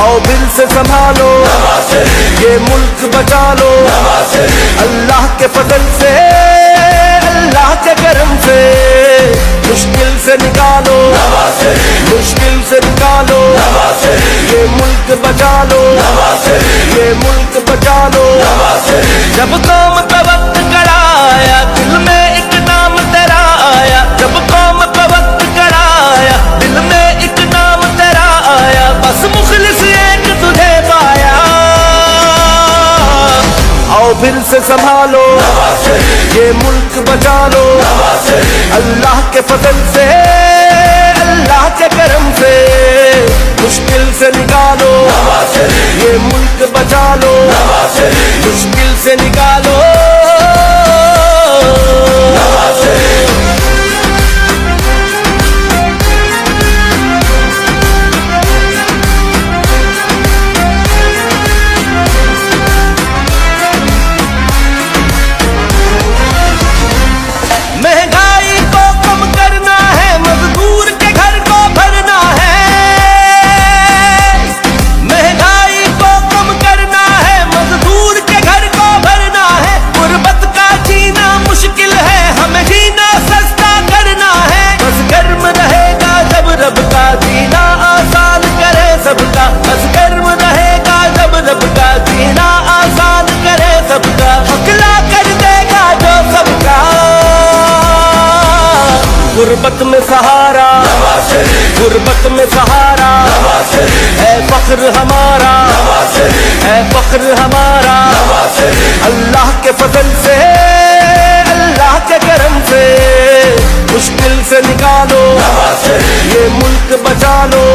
आओ दिल से संभालो, ये मुल्क बचा लो। अल्लाह के फजल से, अल्लाह के करम से, मुश्किल से निकालो, मुश्किल से निकालो। ये मुल्क बचा लो, ये मुल्क बचा लो। जब कौम पे वक्त कराया, दिल में एक नाम तेरा आया। जब कौम पे वक्त कराया, दिल में एक नाम तेरा आया। बस मुखलिस एक तुझे पाया। आओ फिर से संभालो, ये मुल्क बचा लो। अल्लाह के फजल से, अल्लाह के करम से, मुश्किल से निकालो, ये मुल्क बचा लो। मुश्किल से निकालो। महंगाई को कम करना है, मजदूर के घर को भरना है। महंगाई को कम करना है, मजदूर के घर को भरना है। गुर्बत का जीना मुश्किल है, हमें जीना सस्ता करना है। बस गर्म रहेगा जब रब का जीना आसान करे सबका। बस गर्म रहेगा जब रब का जीना आसान करे सबका। हकला कर देगा जो सबका। गुर्बत में सहारा, गुर्बत में सहारा, है फख्र हमारा, है फख्र हमारा। अल्लाह के फजल से, अल्लाह के करम से, मुश्किल से निकालो, ये मुल्क बचा लो।